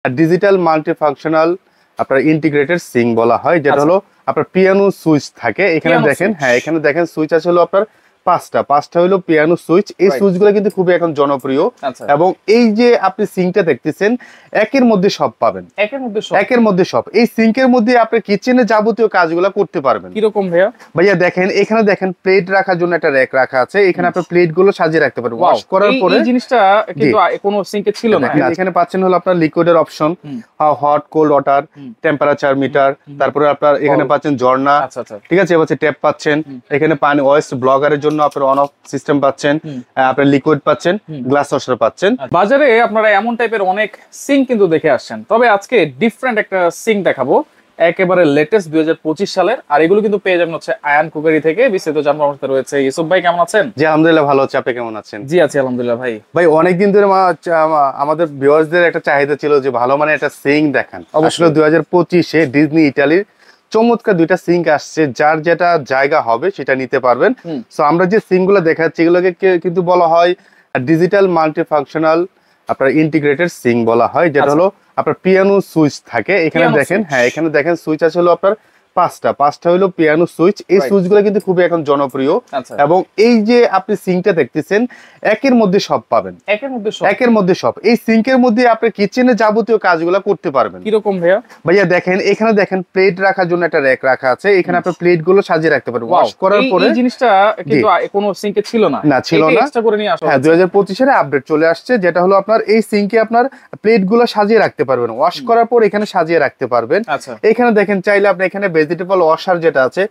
Digital multifunctional আপনার integrated sync বলা হয়, যেটা হলো আপনার পিয়ানো সুইচ থাকে। এখানে দেখেন, হ্যাঁ এখানে দেখেন সুইচ আছে হলো আপনার পাঁচটা হলো পিয়ানো সুইচ। এই সুইচগুলো কিন্তু খুবই এখন জনপ্রিয়, এবং এই যে আপনি সিঙ্কটা দেখতেছেন একের মধ্যে সব পাবেন, একের মধ্যে সব। এই সিঙ্কের মধ্যে আপনি কিচেনে যাবতীয় কাজগুলো করতে পারবেন। কিরকম ভাইয়া? ভাইয়া দেখেন, এখানে দেখেন প্লেট রাখার জন্য একটা র্যাক রাখা আছে। এখানে আপনি প্লেট গুলো সাজিয়ে রাখতে পারবেন ওয়াশ করার পরে। এই জিনিসটা কিন্তু কোনো সিঙ্কে ছিল না। এখানে পাচ্ছেন হলো আপনার লিকুইডের option, hot cold water, temperature meter, তারপরে আপনার এখানে পাচ্ছেন ঝর্ণা, ঠিক আছে, এবার ট্যাপ পাচ্ছেন। এখানে পানি ওয়েস্ট ব্লগারের জন্য আপনার অন অফ সিস্টেম পাচ্ছেন, আপনার লিকুইড পাচ্ছেন, গ্লাস ওয়াশার পাচ্ছেন। বাজারে আপনারা এমন টাইপের অনেক সিঙ্ক কিন্তু দেখে আসছেন, তবে আজকে ডিফারেন্ট একটা সিঙ্ক দেখাবো, একেবারে লেটেস্ট 2025 সালের। আর এগুলো কিন্তু পেয়ে যাবেন হচ্ছে আয়ান কুকারি থেকে। বিস্তারিত জানার অবস্থা রয়েছে। ইউসুফ ভাই কেমন আছেন? জি আলহামদুলিল্লাহ ভালো আছি, আপনি কেমন আছেন? জি আছি আলহামদুলিল্লাহ। ভাই অনেকদিন ধরে আমাদের ভিউয়ার্সদের একটা চাহিদা ছিল যে ভালো মানে একটা সিঙ্ক দেখান। আসলে 2025-এ ডিজনি ইটালির চমৎকার দুইটা সিঙ্ক আসছে, যার যেটা জায়গা হবে সেটা নিতে পারবেন। সো আমরা যে সিঙ্ক গুলো দেখাচ্ছি এগুলোকে কিন্তু বলা হয় ডিজিটাল মাল্টিফাংশনাল আপনার ইন্টিগ্রেটেড সিঙ্ক বলা হয়, যেটা হলো আপনার পিয়ানো সুইচ থাকে। এখানে দেখেন, হ্যাঁ এখানে দেখেন সুইচ আছে হলো আপনার পাঁচটা হলো পিয়ানো সুইচ। এই সুইচগুলো কিন্তু খুবই এখন জনপ্রিয়, এবং এই যে আপনি সিঙ্কটা দেখতেছেন একের মধ্যে সব পাবেন, একের মধ্যে সব। এই সিঙ্কের মধ্যে আপনি কিচেনে যাবতীয় কাজগুলো করতে পারবেন। কিরকম ভাইয়া? ভাইয়া দেখেন, এখানে দেখেন প্লেট রাখার জন্য একটা র্যাক রাখা আছে। এখানে আপনি প্লেট গুলো সাজিয়ে রাখতে পারবেন ওয়াশ করার পরে। এই জিনিসটা কিন্তু কোনো সিঙ্কে ছিল না। না ছিল না, এক্সট্রা করে নিয়ে আসা। হ্যাঁ 2025-এর আপডেট চলে আসছে, যেটা হলো আপনার এই সিঙ্কে আপনার প্লেট গুলো সাজিয়ে রাখতে পারবেন ওয়াশ করার পর, এখানে সাজিয়ে রাখতে পারবেন। এখানে দেখেন চাইলে আপনি এখানে ভেজিটেবল ওয়াশার যেটা আছে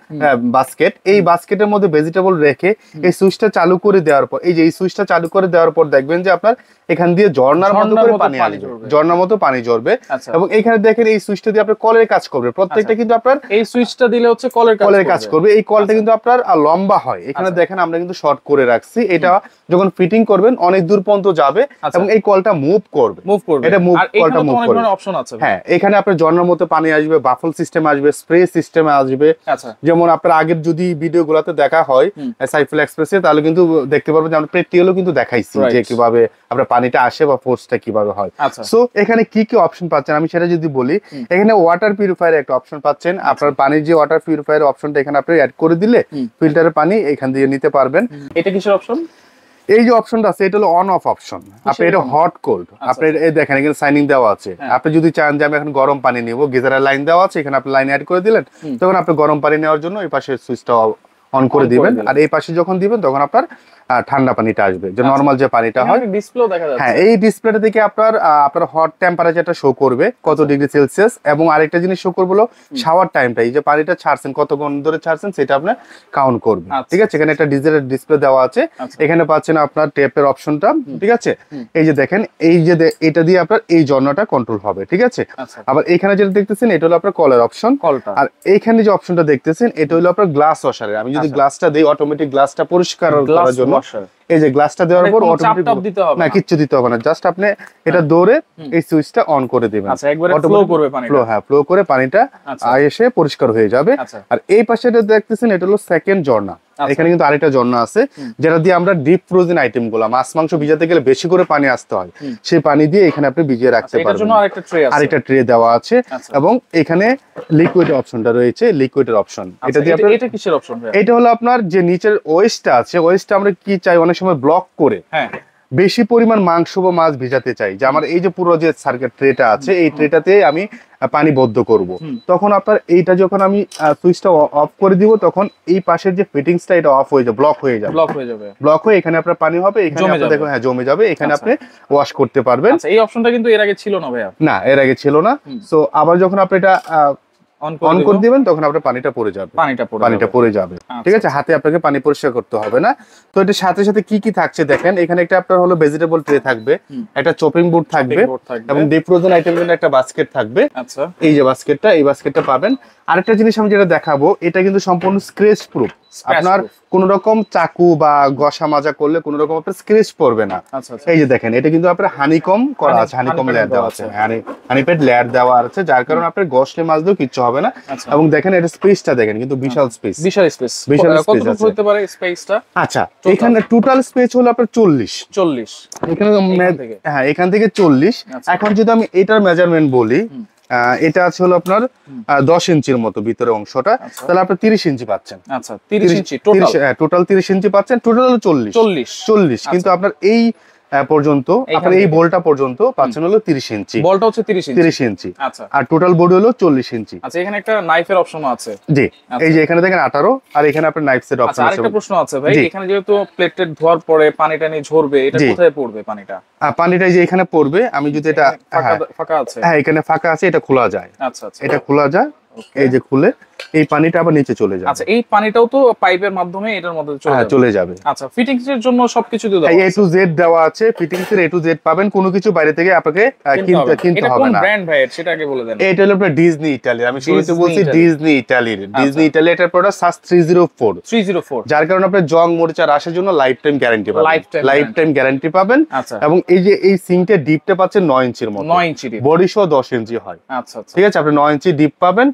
বাস্কেট, এই বাস্কেটের মধ্যে ভেজিটেবল রেখে এই সুইচটা চালু করে দেওয়ার পর, এই যে এই সুইচটা চালু করে দেওয়ার পর দেখবেন যে আপনার এখান দিয়ে ঝর্ণার মতো করে পানি আসবে, ঝর্ণার মতো পানি ঝরবে। এবং এখানে দেখেন এই সুইচটা দিয়ে আপনার কলের কাজ করবে। প্রত্যেকটা কিন্তু আপনার এই সুইচটা দিলে হচ্ছে কলের কাজ করবে। এই কলটা কিন্তু আপনার লম্বা হয়। এখানে দেখেন আমরা কিন্তু শর্ট করে রাখছি। এটা যখন ফিটিং করবেন অনেক দূর পর্যন্ত যাবে, এবং এই কলটা মুভ করবে। এটা কলটা মুভ করবে। অপশন আছে, হ্যাঁ এখানে আপনার ঝর্ণার মতো পানি আসবে, বাফল সিস্টেম আসবে, স্প্রে সিস্টেম আসবে। যেমন আপনার আগের যদি ভিডিও গুলাতে দেখা হয় সাইফুল এক্সপ্রেসে, তাহলে কিন্তু দেখতে পারবেন যে আমরা প্র্যাকটিক্যালও কিন্তু দেখাইছি যে কিভাবে আপনার পানিটা আসে বা ফোর্সটা কিভাবে হয়। সো এখানে কি কি অপশন পাচ্ছেন আমি সেটা যদি বলি, এখানে ওয়াটার পিউরিফায়ার একটা অপশন পাচ্ছেন। আপনার পানির যে ওয়াটার পিউরিফায়ার অপশনটা এখানে আপনি অ্যাড করে দিলে ফিল্টারের পানি এখান দিয়ে নিতে পারবেন। এটা কিসের অপশন? এই যে অপশনটা আছে এটা হলো অন অফ অপশন। আপনি এটা হট কোল্ড, আপনি এই দেখেন এখানে সাইনিং দেওয়া আছে। আপনি যদি চান যে আমি এখন গরম পানি নিব, গিজারের লাইন দেওয়া আছে, এখানে আপনি লাইন অ্যাড করে দিলেন, তখন আপনি গরম পানি নেওয়ার জন্য এই পাশে সুইচটা অন করে দিবেন। আর এই পাশে যখন দিবেন তখন আপনার ঠান্ডা পানিটা আসবে, যে নরমাল যে পানিটা হয়। হ্যাঁ এই ডিসপ্লেটা থেকে আপনার হট টেম্পারেচারটা শো করবে কত ডিগ্রি সেলসিয়াস, এবং আরেকটা জিনিস শো করবে হলো শাওয়ার টাইমটা, এই যে পানিটা ছাড়ছেন কতক্ষণ ধরে ছাড়ছেন সেটা আপনি কাউন্ট করবে। ঠিক আছে, এখানে একটা ডিজিটাল ডিসপ্লে দেওয়া আছে। এখানে পাচ্ছেন আপনার টেপের অপশনটা। ঠিক আছে, এই যে দেখেন এই যে এটা দিয়ে আপনার এই ঝর্ণাটা কন্ট্রোল হবে। ঠিক আছে, আবার এখানে যেটা দেখতেছেন এটা হলো আপনার কলের অপশন। আর এইখানে যে অপশনটা দেখতেছেন এটা হলো আপনার গ্লাস ওয়াশারের। আমি যদি গ্লাসটা দেই অটোমেটিক গ্লাসটা পরিষ্কার করার জন্য এই যে গ্লাসটা দেওয়ার পর অটোমেটিক না কিচ্ছু দিতে হবে না, জাস্ট আপনি এটা দৌড়ে এই সুইচটা অন করে দিবেন। একবারে ফ্লো করবে পানিটা। হ্যাঁ ফ্লো করে পানিটা এসে পরিষ্কার হয়ে যাবে। আর এই পাশে যেটা দেখতেছেন এটা হলো সেকেন্ড ঝর্ণা। এখানে কিন্তু আরেকটা ঝর্ণা আছে, যেটা দিয়ে আমরা ডিপ ফ্রোজেন আইটেম গুলো, মাছ মাংস ভিজাতে গেলে বেশি করে পানি আসতে হয়, সেই পানি দিয়ে এখানে আপনি ভিজিয়ে রাখতে পারবেন। আরেকটা ট্রে দেওয়া আছে, এবং এখানে লিকুইড অপশনটা রয়েছে, লিকুইডের অপশন। এটা দিয়ে আপনার এটা কিসের অপশন? এটা হলো আপনার যে নিচের ওয়েস্টটা আছে, ওয়েস্টটা আমরা কি চাই অনেক সময় ব্লক করে বেশি পরিমাণ মাংস বা মাছ ভিজাতে চাই, যে আমার এই যে পুরো যে সার্কিট ট্রেটা আছে এই ট্রেটাতে আমি পানি বদ্ধ করব, তখন আপনার এইটা যখন আমি সুইচটা অফ করে দিব তখন এই পাশের যে ফিটিংসটা এটা অফ হয়ে যাবে, ব্লক হয়ে যাবে, এখানে আপনার পানি হবে, এখানে আপনি দেখুন হ্যাঁ জমে যাবে, এখানে আপনি ওয়াশ করতে পারবেন। এই অপশনটা কিন্তু এর আগে ছিল না ভাইয়া। না এর আগে ছিল না। সো আবার যখন আপনি এটা অন করে দিবেন তখন আপনার পানিটা পড়ে যাবে। ঠিক আছে, হাতে আপনাকে পানি পরিষ্কার করতে হবে না। তো এটার সাথে সাথে কি কি থাকছে দেখেন, এখানে একটা আপনার হলো ভেজিটেবল ট্রে থাকবে, একটা চপিং বোর্ড থাকবে, এবং ডিপ ফ্রোজেন আইটেমের জন্য একটা বাস্কেট থাকবে। এই যে এই বাস্কেটটা পাবেন। আরেকটা জিনিস আমি যেটা দেখাবো, এটা কিন্তু সম্পূর্ণ স্ক্র্যাচ প্রুফ। আপনার কোন রকম চাকু বা ঘষা মাজা করলে কোন রকম আপনার স্ক্র্যাচ পড়বে না। এই যে দেখেন এটা কিন্তু আপনার হানিকম করা আছে, হানিকম লেয়ার দেওয়া আছে, হানিপ্যাড লেয়ার দেওয়া আছে, যার কারণে আপনার ঘষলে মাজলেও কিচ্ছু হবে হবে না। আচ্ছা। এবং দেখেন এটা স্পেসটা দেখেন কিন্তু বিশাল স্পেস, বিশাল স্পেস। বিশাল স্পেস কতটুকু আছে। হতে পারে স্পেসটা? আচ্ছা এখানে টোটাল স্পেস হলো আপনার 40। এখানে হ্যাঁ এখান থেকে 40। আচ্ছা। এখন যদি আমি এটার মেজারমেন্ট বলি, এটা আছে হলো আপনার 10 ইঞ্চির মতো ভিতরে অংশটা, আচ্ছা। তাহলে আপনি 30 ইঞ্চি পাচ্ছেন। আচ্ছা 30 ইঞ্চি টোটাল। টোটাল 30 ইঞ্চি পাচ্ছেন, টোটাল হলো 40। কিন্তু আপনার এই পর্যন্ত আপনার এই বলটা পর্যন্ত পাচ্ছেন হলো 30 ইঞ্চি। বলটা হচ্ছে 30 ইঞ্চি। আচ্ছা। আর টোটাল বডি হলো 40 ইঞ্চি। আচ্ছা এখানে একটা নাইফের অপশন আছে। জি এই যে এখানে দেখেন 18, আর এখানে আপনার নাইফ সেট অপশন আচ্ছা আছে। আরেকটা প্রশ্ন আছে ভাই, এখানে যেহেতু প্লেটেড ধোয়ার পরে পানিটা নিয়ে ঝরবে, এটা কোথায় পড়বে পানিটা? পানিটা যে এখানে পড়বে, আমি যদি এটা ফাঁকা আছে, হ্যাঁ এখানে ফাঁকা আছে, এটা খোলা যায়। আচ্ছা আচ্ছা, এটা খোলা যায়, এই যে খুলে এই পানিটা আবার নিচে চলে যাবে। আচ্ছা এই পানিটাও তো পাইপের মাধ্যমে এটার মধ্যে চলে যাবে। আচ্ছা ফিটিংস এর জন্য সবকিছু দেওয়া আছে, A to Z দেওয়া আছে, ফিটিংস এর A to Z পাবেন, কোনো কিছু বাইরে থেকে আপনাকে কিনতে হবে না। কোন ব্র্যান্ড ভাই সেটা আগে বলে দেন। এটা হলো আপনার ডিজনি ইতালি, আমি শুরুতে বলছি ডিজনি ইতালির। ডিজনি ইতালি এটার প্রোডাক্ট সাস 304, যার কারণে আপনি জং মরিচা রাশের জন্য লাইফ টাইম গ্যারান্টি পাবেন। লাইফ টাইম গ্যারান্টি পাবেন। এবং এই যে এই সিঙ্কটা ডিপটা পাচ্ছেন 9 ইঞ্চির মতো, 9 ইঞ্চি ডিপ, বডি সহ 10 ইঞ্চি হয়। আচ্ছা আচ্ছা, ঠিক আছে, আপনি 9 ইঞ্চি ডিপ পাবেন,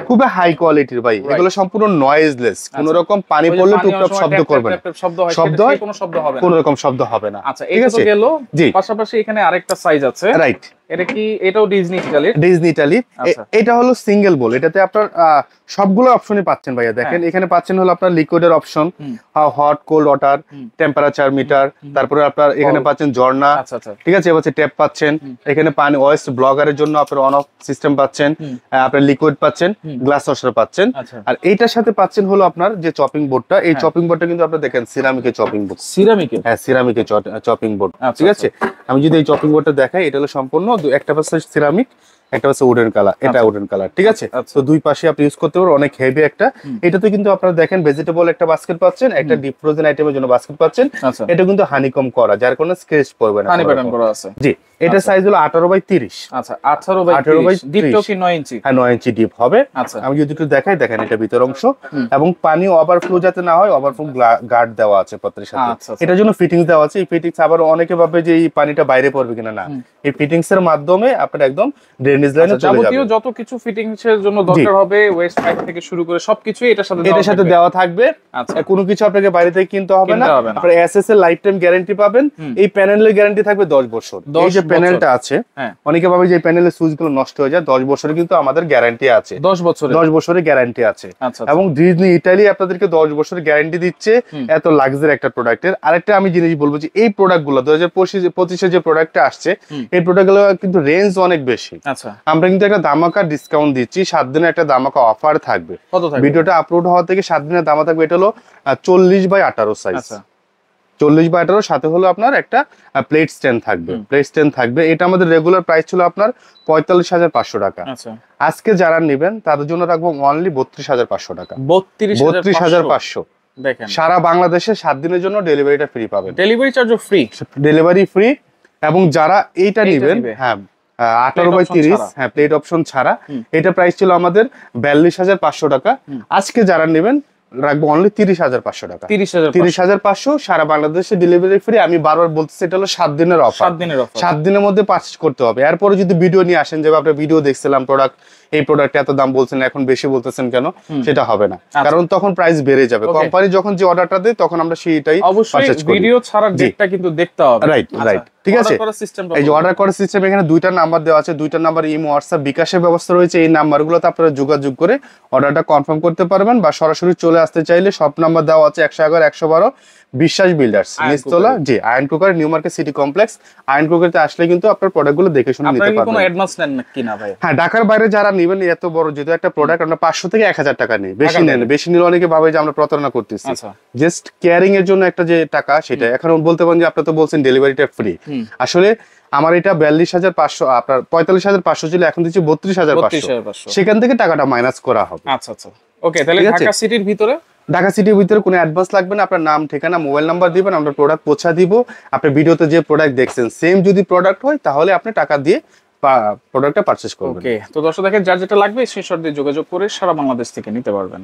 খুবই হাই কোয়ালিটির ভাই। এগুলো সম্পূর্ণ নয়েজলেস, কোনো রকম পানি পড়লে টুকটাক শব্দ করবে না, শব্দ হয় কোনো রকম শব্দ হবে না। আচ্ছা এই তো গেল। পাশাপাশি এখানে আরেকটা সাইজ আছে, রাইট? এটা কি এটাও ডিজনি ইতালির? ডিজনি ইতালির। এটা হলো সিঙ্গেল বোল, এটাতে আপনার সবগুলো অপশনই পাচ্ছেন ভাইয়া। দেখেন এখানে পাচ্ছেন হলো আপনার লিকুইডের option, hot cold water, temperature meter, তারপরে আপনার এখানে পাচ্ছেন ঝর্ণা। ঠিক আছে, এবার ট্যাপ পাচ্ছেন, এখানে পানি ওয়েস্ট ব্লগারের জন্য আপনার অন অফ সিস্টেম পাচ্ছেন, আপনার লিকুইড পাচ্ছেন, গ্লাস ওয়াশার পাচ্ছেন। আর এইটার সাথে পাচ্ছেন হলো আপনার যে চপিং বোর্ডটা, এই চপিং বোর্ডটা কিন্তু আপনারা দেখেন সিরামিকের চপিং বোর্ড। সিরামিকের? হ্যাঁ সিরামিকের চপিং বোর্ড। ঠিক আছে, আমি যদি এই চপিং বোর্ডটা দেখাই, এটা হলো সম্পূর্ণ একটা পাশে সিরামিক, একটা পাশে উডেন কালার, এটা উডেন কালার। ঠিক আছে, তো দুই পাশে আপনি ইউজ করতে পারবেন, অনেক হেভি একটা। এটাতে কিন্তু আপনারা দেখেন ভেজিটেবল একটা বাস্কেট পাচ্ছেন, একটা ডিপ ফ্রোজেন আইটেমের জন্য বাস্কেট পাচ্ছেন। এটা কিন্তু হানিকম করা, যার কারণে স্ক্র্যাচ পড়বে না। হানি প্যাটার্ন করা আছে। জি, এটা সাইজ হলো 18/30। আচ্ছা 18/30, ডিপটাও কি 9 ইঞ্চি? হ্যাঁ 9 ইঞ্চি ডিপ হবে। আচ্ছা আমি যদি একটু দেখাই, দেখেন এটা ভিতর অংশ, এবং পানি ওভারফ্লো যাতে না হয়, ওভারফ্লো গার্ড দেওয়া আছে পত্রের সাথে। এটার জন্য ফিটিংস দেওয়া আছে। এই ফিটিংস আবার অনেকে ভাবে যে এই পানিটা বাইরে পড়বে কিনা, না, এই ফিটিংস এর মাধ্যমে আপনার একদম ড্রেনেজ লাইনে চলে যাবে। যাবতীয় যত কিছু ফিটিংস এর জন্য দরকার হবে, ওয়েস্ট পাইপ থেকে শুরু করে সবকিছু এটার সাথে দেওয়া থাকবে। আচ্ছা কোনো কিছু আপনাকে বাইরে থেকে কিনতে হবে না। আপনার এসএস এর লাইফ টাইম গ্যারান্টি পাবেন। এই প্যানেলের গ্যারান্টি থাকবে 10 বছর। এই যে প্যানেলটা আছে, অনেকে ভাবে যে প্যানেলের সুইচ গুলো নষ্ট হয়ে যায়, 10 বছরের কিন্তু আমাদের গ্যারান্টি আছে। 10 বছরের গ্যারান্টি আছে। এবং ডিজনি ইতালি আপনাদেরকে 10 বছরের গ্যারান্টি দিচ্ছে এত লাক্সারি একটা প্রোডাক্টের। আরেকটা আমি জিনিস বলবো যে এই প্রোডাক্ট গুলো 2025 যে প্রোডাক্টটা আসছে, এই প্রোডাক্ট গুলো কিন্তু রেঞ্জ অনেক বেশি। আচ্ছা আমরা কিন্তু একটা ধামাকা ডিসকাউন্ট দিচ্ছি, 7 দিনের একটা ধামাকা অফার থাকবে। ভিডিওটা আপলোড হওয়া থেকে 7 দিনের ধামাকা থাকবে। এটা হলো 40/18 সাইজ। 40/18 সাথে হলো আপনার একটা প্লেট স্ট্যান্ড থাকবে, প্লেট স্ট্যান্ড থাকবে। এটা আমাদের রেগুলার প্রাইস ছিল আপনার 45,500 টাকা। আজকে যারা নেবেন তাদের জন্য রাখবো অনলি 32,500 টাকা। 32,500। দেখেন সারা বাংলাদেশে 7 দিনের জন্য ডেলিভারিটা ফ্রি পাবেন। ডেলিভারি চার্জও ফ্রি, ডেলিভারি ফ্রি। এবং যারা এইটা নেবেন, হ্যাঁ 18/30, হ্যাঁ প্লেট অপশন ছাড়া, এটা প্রাইস ছিল আমাদের 42,500 টাকা। আজকে যারা নেবেন রাখবো অনলি 30,500 টাকা। 30,500 সারা বাংলাদেশে ডেলিভারি ফ্রি। আমি বারবার বলতেছি এটা হলো 7 দিনের অফার। 7 দিনের মধ্যে পারচেজ করতে হবে। এরপরে যদি ভিডিও নিয়ে আসেন, যে আপনার ভিডিও দেখছিলাম প্রোডাক্ট, এই প্রোডাক্ট এত দাম বলছেন, এখন বেশি বলতেছেন কেন, সেটা হবে না, কারণ তখন প্রাইস বেড়ে যাবে। কোম্পানি যখন যে অর্ডারটা দেয় তখন আমরা সেইটাই অবশ্যই ভিডিও ছাড়ার ডেটটা কিন্তু দেখতে হবে। রাইট রাইট, ঠিক আছে। এই যে অর্ডার করার সিস্টেম, এখানে 2টা নাম্বার দেওয়া আছে, 2টা নাম্বার ইমো, হোয়াটসঅ্যাপ, বিকাশের ব্যবস্থা রয়েছে। এই নাম্বারগুলোতে আপনারা যোগাযোগ করে অর্ডারটা কনফার্ম করতে পারবেন, বা সরাসরি চলে আসতে চাইলে সব নাম্বার দেওয়া আছে 111 112 বিশ্বাস বিল্ডার্স, নিচতলা, G iron cooker, new market city complex. Iron কুকারতে আসলে কিন্তু আপনার প্রোডাক্টগুলো দেখে শুনে নিতে পারবেন। কোনো অ্যাডভান্স নেন কি না ভাই? হ্যাঁ ঢাকার বাইরে যারা নেবেন, এত বড় যেহেতু একটা প্রোডাক্ট, আমরা 500 থেকে 1000 টাকা নেই, বেশি নেন। বেশি নিলে অনেকে ভাবে যে আমরা প্রতারণা করতেছি। জাস্ট কেয়ারিং এর জন্য একটা যে টাকা, সেটা এখন বলতে পারেন যে আপনি তো বলছেন ডেলিভারিটা ফ্রি। আসলে আমার এটা 42,500, আপনার 45,500 ছিল, এখন দিচ্ছি 32,500। সেখান থেকে টাকাটা মাইনাস করা হবে। আচ্ছা আচ্ছা, ওকে। তাহলে ঢাকা সিটির ভিতরে, ঢাকা সিটির ভিতরে কোনো অ্যাডভান্স লাগবে না। আপনার নাম, ঠিকানা, মোবাইল নাম্বার দিবেন, আমরা প্রোডাক্ট পৌঁছা দিব। আপনি ভিডিওতে যে প্রোডাক্ট দেখছেন সেম যদি প্রোডাক্ট হয়, তাহলে আপনি টাকা দিয়ে প্রোডাক্টটা পারচেজ করবেন। ওকে, তো দর্শক দেখেন যার যেটা লাগবে স্ক্রিনশট দিয়ে যোগাযোগ করে সারা বাংলাদেশ থেকে নিতে পারবেন।